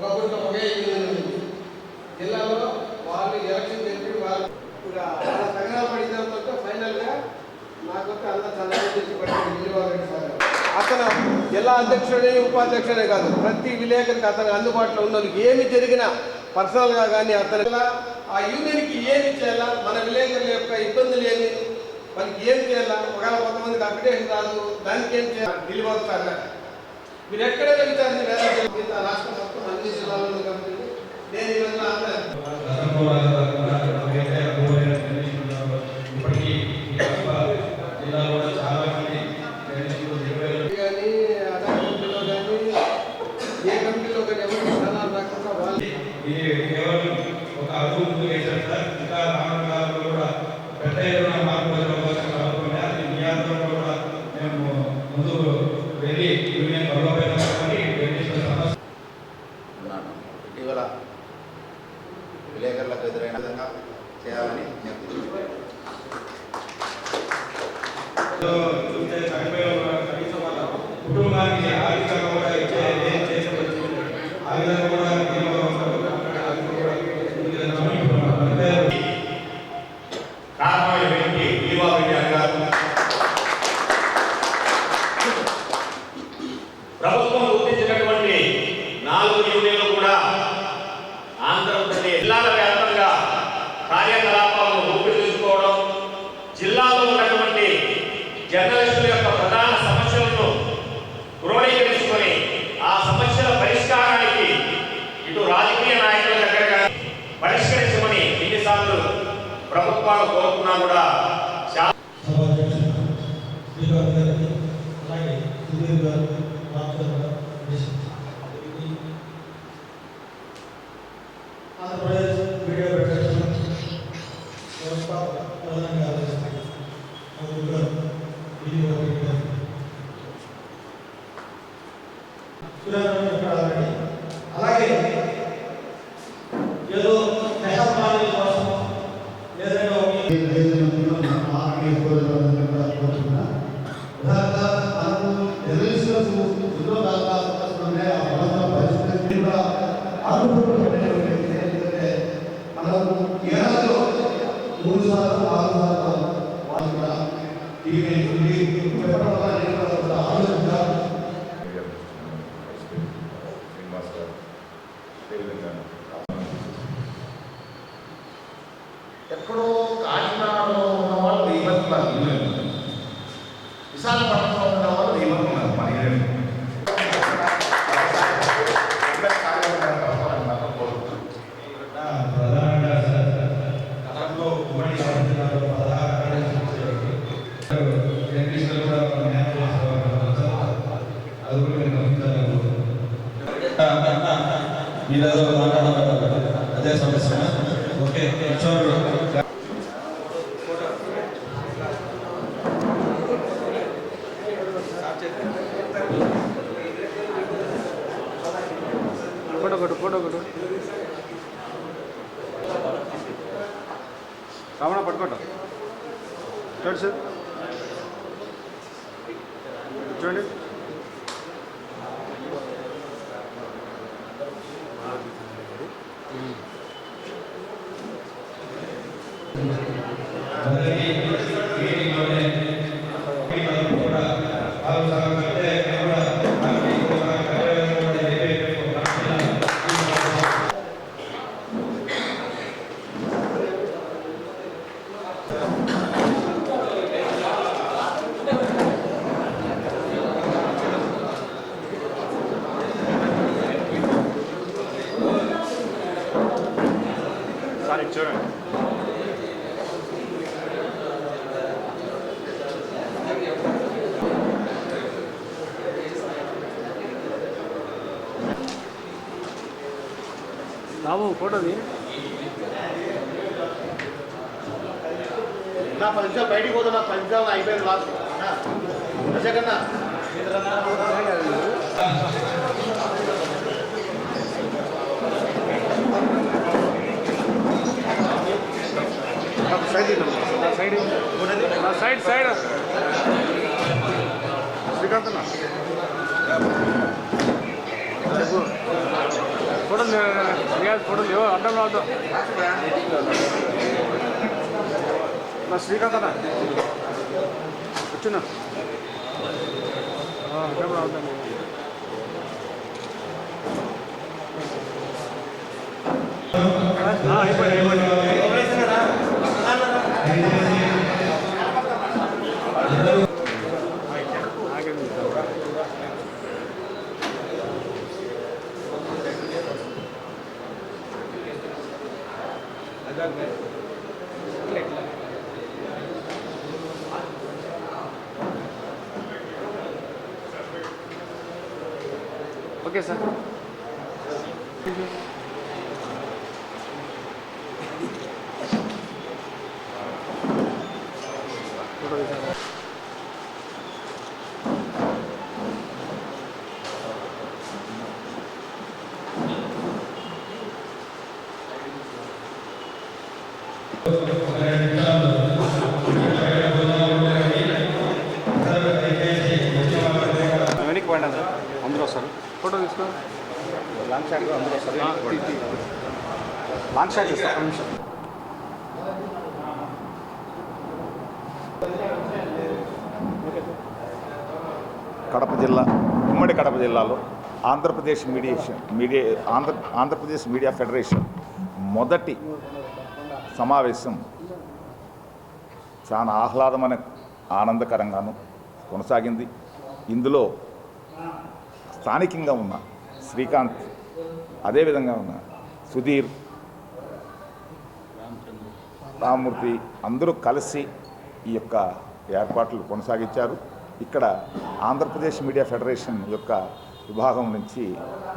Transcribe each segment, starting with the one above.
ఒకప్పుడు ఒకే యూనియన్ ఉంది. జిల్లాలో వాళ్ళు ఎలక్షన్ జరిపి వాళ్ళు తగిన పడిన తర్వాత ఫైనల్గా నాకొస్తే అందరూ చంద్రబాబు చేసి పట్టిన విజయవాడ సార్ అతను జిల్లా అధ్యక్షుడే ఉపాధ్యక్షుడే కాదు, ప్రతి విలేకరికి అతనికి అందుబాటులో ఉన్న ఏమి జరిగినా పర్సనల్గా కానీ అతను ఆ యూనియన్కి ఏమి చేయాలా, మన విలేకరుల యొక్క ఇబ్బందులు ఏమి, మనకి ఏం చేయాలా, ఒకవేళ కొంతమందికి అప్డేషన్ రాదు, దానికి ఏం చేయాలి నిలబడతారు. మీరు ఎక్కడైనా విచారించి రాష్ట్రం మొత్తం అన్ని జిల్లాలో కాబట్టి నేను ఇవన్నీ ఇటీవల విలేకరులకు ఎదురైన విధంగా చేయాలని కుటుంబానికి ఆర్థికంగా కూడా ఇచ్చే ఆ విధంగా కూడా ప్రభుత్వం గుర్తించినటువంటి 4 యూనియన్లు కూడా ఆంధ్రప్రదేశ్ జిల్లాల వ్యాప్తంగా కార్యకలాపాలను రూపుదిద్దుకోవడం, జిల్లాలో ఉన్నటువంటి జర్నలిస్టుల యొక్క ప్రధాన సమస్యలను క్రోడీకరించుకొని ఆ సమస్యల పరిష్కారానికి ఇటు రాజకీయ నాయకుల దగ్గరగా పరిష్కరించమని ఎన్నిసార్లు ప్రభుత్వాలు కోరుకున్నా కూడా ఆంధ్రప్రదేశ్ మీడియా ఫెడరేషన్ వ్యవస్థ ప్రధానంగా అలాగే ఏదో దశాబ్దాల కోసం ఏదైనా ఎక్కడో కాకినాడలో ఉన్న వాళ్ళు 1000 మంది, విశాఖపట్నంలో ఉన్న వాళ్ళు 1000 మంది ఉన్నారు. ప్రధానంగా గతంలో ఉమ్మడి సంవత్సరాలు 16 మీరేదో మాట్లాడాలి అదే సమస్య. ఓకే ఫోటో రావణ పట్టుకోట చూడండి సార్, చూడండి చూడండి బాబు ఫోటోది నా 10 నిమిషాలు బయటికి పోతా, నా 10 నిమిషాలు అయిపోయింది లాస్ట్ అజకన్నా సైడ్ శ్రీకాంత్ చెప్పు ఫోటో లేవు అడ్డం రావద్దు నా శ్రీకాంత్ అన్న వచ్చిన అడ్డం రావద్దండి ఓకే సార్ వెనక్కి పోయినా సార్ అందరూ వస్తారు ఫోటో తీసుకో లాంగ్ షాట్ అందరూ వస్తారు లాంగ్ షాట్ ఇస్తా ఒక నిమిషం కడప జిల్లా ఉమ్మడి కడప జిల్లాలో ఆంధ్రప్రదేశ్ ఆంధ్రప్రదేశ్ మీడియా ఫెడరేషన్ మొదటి సమావేశం చాలా ఆహ్లాదమైన ఆనందకరంగాను కొనసాగింది. ఇందులో స్థానికంగా ఉన్న శ్రీకాంత్, అదేవిధంగా ఉన్న సుధీర్, రామమూర్తి అందరూ కలిసి ఈ యొక్క ఏర్పాట్లు కొనసాగించారు. ఇక్కడ ఆంధ్రప్రదేశ్ మీడియా ఫెడరేషన్ యొక్క విభాగం నుంచి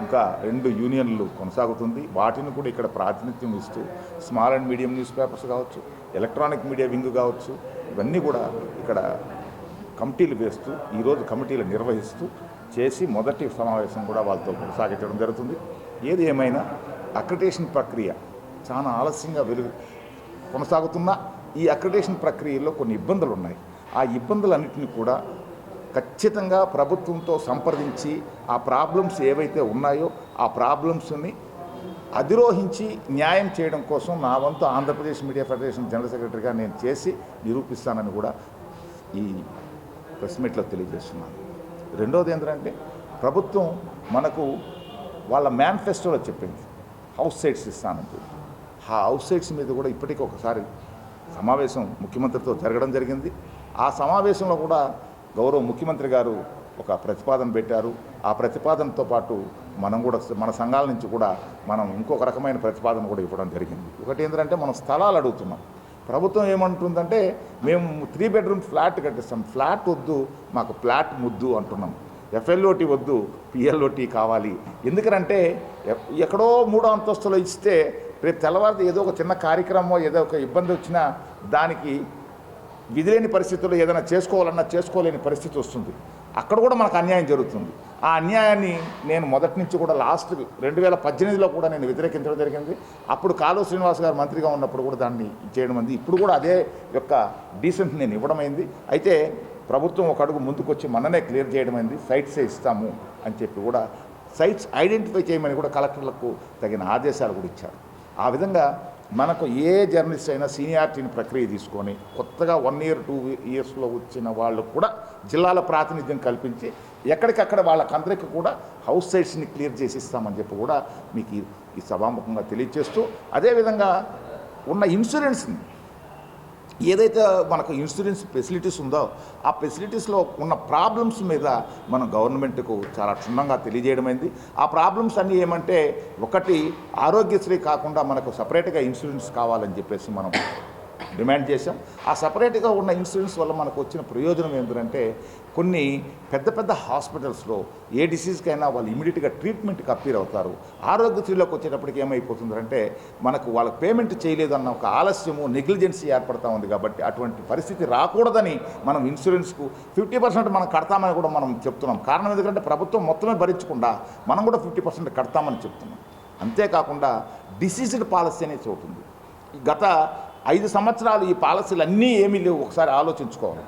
ఇంకా 2 యూనియన్లు కొనసాగుతుంది. వాటిని కూడా ఇక్కడ ప్రాతినిధ్యం ఇస్తూ small and medium news papers కావచ్చు, ఎలక్ట్రానిక్ మీడియా వింగ్ కావచ్చు, ఇవన్నీ కూడా ఇక్కడ కమిటీలు వేస్తూ ఈరోజు కమిటీలు నిర్వహిస్తూ చేసి మొదటి సమావేశం కూడా వాళ్ళతో కొనసాగించడం జరుగుతుంది. ఏది ఏమైనా అక్రిడేషన్ ప్రక్రియ చాలా ఆలస్యంగా కొనసాగుతున్న ఈ అక్రిడేషన్ ప్రక్రియలో కొన్ని ఇబ్బందులు ఉన్నాయి. ఆ ఇబ్బందులన్నింటినీ కూడా ఖచ్చితంగా ప్రభుత్వంతో సంప్రదించి ఆ ప్రాబ్లమ్స్ ఏవైతే ఉన్నాయో ఆ ప్రాబ్లమ్స్ని అధిరోహించి న్యాయం చేయడం కోసం నా వంతు ఆంధ్రప్రదేశ్ మీడియా ఫెడరేషన్ జనరల్ సెక్రటరీగా నేను చేసి నిరూపిస్తానని కూడా ఈ ప్రెస్ మీట్లో తెలియజేస్తున్నాను. రెండోది ఏంటంటే ప్రభుత్వం మనకు వాళ్ళ మేనిఫెస్టోలో చెప్పింది హౌస్ సైట్స్ ఇస్తానని చెప్పి. ఆ హౌస్ సైట్స్ మీద కూడా ఇప్పటికీ ఒకసారి సమావేశం ముఖ్యమంత్రితో జరగడం జరిగింది. ఆ సమావేశంలో కూడా గౌరవ ముఖ్యమంత్రి గారు ఒక ప్రతిపాదన పెట్టారు. ఆ ప్రతిపాదనతో పాటు మనం కూడా మన సంఘాల నుంచి కూడా మనం ఇంకొక రకమైన ప్రతిపాదన కూడా ఇవ్వడం జరిగింది. ఒకటి ఏంటంటే మనం స్థలాలు అడుగుతున్నాం. ప్రభుత్వం ఏమంటుందంటే మేము 3 బెడ్రూమ్ ఫ్లాట్ కట్టిస్తాం, ఫ్లాట్ వద్దు మాకు ఫ్లాట్ ముద్దు అంటున్నాం. ఎఫ్ఎల్ఓటి వద్దు, పిఎల్ఓటి కావాలి. ఎందుకంటే ఎక్కడో 3వ అంతస్తులో ఇస్తే రేపు తెల్లవారితే ఏదో ఒక చిన్న కార్యక్రమం ఏదో ఒక ఇబ్బంది వచ్చినా దానికి విధిలేని పరిస్థితుల్లో ఏదైనా చేసుకోవాలన్నా చేసుకోలేని పరిస్థితి వస్తుంది. అక్కడ కూడా మనకు అన్యాయం జరుగుతుంది. ఆ అన్యాయాన్ని నేను మొదటి నుంచి కూడా లాస్ట్ 2018లో కూడా నేను వ్యతిరేకించడం జరిగింది. అప్పుడు కాలువ శ్రీనివాస్ గారు మంత్రిగా ఉన్నప్పుడు కూడా దాన్ని చేయడం అయింది. ఇప్పుడు కూడా అదే యొక్క డీసెంట్ నేను ఇవ్వడమైంది. అయితే ప్రభుత్వం ఒక అడుగు ముందుకొచ్చి మననే క్లియర్ చేయడమైంది. సైట్సే ఇస్తాము అని చెప్పి కూడా సైట్స్ ఐడెంటిఫై చేయమని కూడా కలెక్టర్లకు తగిన ఆదేశాలు కూడా ఇచ్చారు. ఆ విధంగా మనకు ఏ జర్నలిస్ట్ అయినా సీనియారిటీని ప్రక్రియ తీసుకొని కొత్తగా 1 year 2 yearsలో వచ్చిన వాళ్ళకు కూడా జిల్లాల ప్రాతినిధ్యం కల్పించి ఎక్కడికక్కడ వాళ్ళకందరికీ కూడా హౌస్ సైట్స్ని క్లియర్ చేసి ఇస్తామని చెప్పి కూడా మీకు ఈ సభాముఖంగా తెలియజేస్తూ, అదేవిధంగా ఉన్న ఇన్సూరెన్స్ని ఏదైతే మనకు ఇన్సూరెన్స్ ఫెసిలిటీస్ ఉందో ఆ ఫెసిలిటీస్లో ఉన్న ప్రాబ్లమ్స్ మీద మనం గవర్నమెంట్కు చాలా క్షుణ్ణంగా తెలియజేయడమైంది. ఆ ప్రాబ్లమ్స్ అన్నీ ఏమంటే, ఒకటి ఆరోగ్యశ్రీ కాకుండా మనకు సపరేట్గా ఇన్సూరెన్స్ కావాలని చెప్పేసి మనం డిమాండ్ చేశాం. ఆ సపరేట్గా ఉన్న ఇన్సూరెన్స్ వల్ల మనకు వచ్చిన ప్రయోజనం ఏంటంటే, కొన్ని పెద్ద పెద్ద హాస్పిటల్స్లో ఏ డిసీజ్కైనా వాళ్ళు ఇమీడియట్గా ట్రీట్మెంట్కి అప్పీర్ అవుతారు. ఆరోగ్యశ్రీలోకి వచ్చేటప్పటికి ఏమైపోతుందంటే మనకు వాళ్ళకి పేమెంట్ చేయలేదన్న ఒక ఆలస్యము, నెగ్లిజెన్సీ ఏర్పడతా ఉంది. కాబట్టి అటువంటి పరిస్థితి రాకూడదని మనం ఇన్సూరెన్స్కు 50% మనం కడతామని కూడా మనం చెప్తున్నాం. కారణం ఎందుకంటే ప్రభుత్వం మొత్తమే భరించకుండా మనం కూడా 50% కడతామని చెప్తున్నాం. అంతేకాకుండా డిసీజ్డ్ పాలసీ అనేది చోటుంది. గత 5 సంవత్సరాలు ఈ పాలసీలు అన్నీ ఏమీ లేవు. ఒకసారి ఆలోచించుకోవాలి.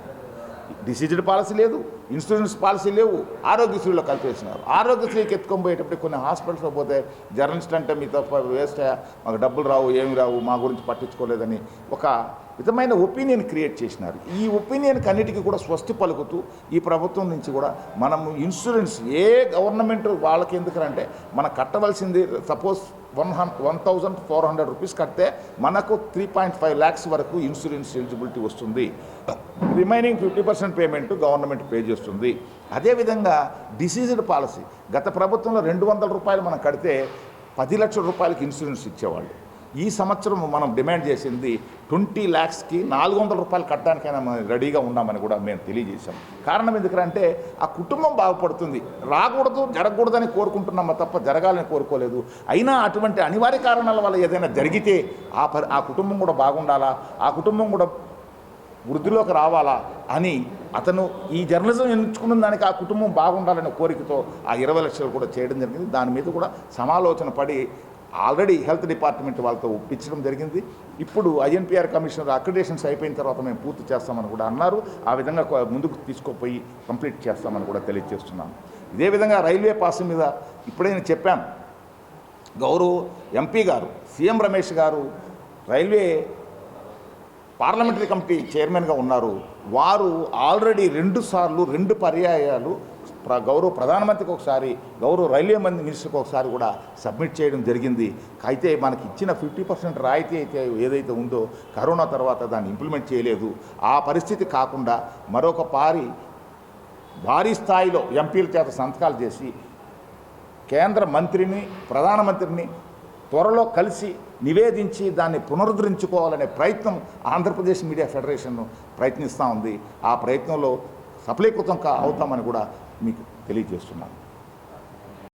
డిసీజ్డ్ పాలసీ లేదు, ఇన్సూరెన్స్ పాలసీ లేవు, ఆరోగ్యశ్రీలో కలిపేసినారు. ఆరోగ్యశ్రీకి ఎత్తుకొని పోయేటప్పుడు కొన్ని హాస్పిటల్స్లో పోతే జర్నలిస్ట్ అంటే మీ తప్ప వేస్ట్, మాకు డబ్బులు రావు, ఏమి రావు, మా గురించి పట్టించుకోలేదని ఒక విధమైన ఒపీనియన్ క్రియేట్ చేసినారు. ఈ ఒపీనియన్కి అన్నిటికీ కూడా స్వస్తి పలుకుతూ ఈ ప్రభుత్వం నుంచి కూడా మనము ఇన్సూరెన్స్ ఏ గవర్నమెంట్ వాళ్ళకి ఎందుకంటే మనం కట్టవలసింది సపోజ్ 1,400 రూపీస్ కడితే మనకు 3.5 lakhs వరకు ఇన్సూరెన్స్ ఎలిజిబిలిటీ వస్తుంది. రిమైనింగ్ 50% పేమెంట్ గవర్నమెంట్ పే చేస్తుంది. అదేవిధంగా డిసీజ్డ్ పాలసీ గత ప్రభుత్వంలో 200 రూపాయలు మనం కడితే 10 లక్షల రూపాయలకి ఇన్సూరెన్స్ ఇచ్చేవాళ్ళు. ఈ సంవత్సరం మనం డిమాండ్ చేసింది 20 lakhsకి 400 రూపాయలు కట్టడానికైనా మనం రెడీగా ఉన్నామని కూడా మేము తెలియజేశాం. కారణం ఎందుకంటే ఆ కుటుంబం బాగుపడుతుంది, రాకూడదు జరగకూడదని కోరుకుంటున్నామా తప్ప జరగాలని కోరుకోలేదు. అయినా అటువంటి అనివార్య కారణాల వల్ల ఏదైనా జరిగితే ఆ కుటుంబం కూడా బాగుండాలా, ఆ కుటుంబం కూడా వృద్ధిలోకి రావాలా అని అతను ఈ జర్నలిజం ఎంచుకున్న దానికి ఆ కుటుంబం బాగుండాలనే కోరికతో ఆ 20 లక్షలు కూడా చేయడం జరిగింది. దాని మీద కూడా సమాలోచన పడి ఆల్రెడీ హెల్త్ డిపార్ట్మెంట్ వాళ్ళతో ఒప్పించడం జరిగింది. ఇప్పుడు ఐఎన్పిఆర్ కమిషనర్ అక్రిడేషన్స్ అయిపోయిన తర్వాత మేము పూర్తి చేస్తామని కూడా అన్నారు. ఆ విధంగా ముందుకు తీసుకుపోయి కంప్లీట్ చేస్తామని కూడా తెలియజేస్తున్నాను. ఇదే విధంగా రైల్వే పాస్ మీద ఇప్పుడే నేను చెప్పాను, గౌరవ ఎంపీ గారు సీఎం రమేష్ గారు రైల్వే పార్లమెంటరీ కమిటీ చైర్మన్గా ఉన్నారు. వారు ఆల్రెడీ 2 సార్లు 2 పర్యాయాలు గౌరవ ప్రధానమంత్రికి ఒకసారి, గౌరవ రైల్వే మినిస్టర్కి ఒకసారి కూడా సబ్మిట్ చేయడం జరిగింది. అయితే మనకి ఇచ్చిన 50% రాయితీ అయితే ఏదైతే ఉందో కరోనా తర్వాత దాన్ని ఇంప్లిమెంట్ చేయలేదు. ఆ పరిస్థితి కాకుండా మరొక భారీ స్థాయిలో ఎంపీల చేత సంతకాలు చేసి కేంద్ర మంత్రిని ప్రధానమంత్రిని త్వరలో కలిసి నివేదించి దాన్ని పునరుద్ధరించుకోవాలనే ప్రయత్నం ఆంధ్రప్రదేశ్ మీడియా ఫెడరేషన్ ప్రయత్నిస్తూ ఉంది. ఆ ప్రయత్నంలో సఫలీకృతం అవుతామని కూడా మీకు తెలియజేస్తున్నాను.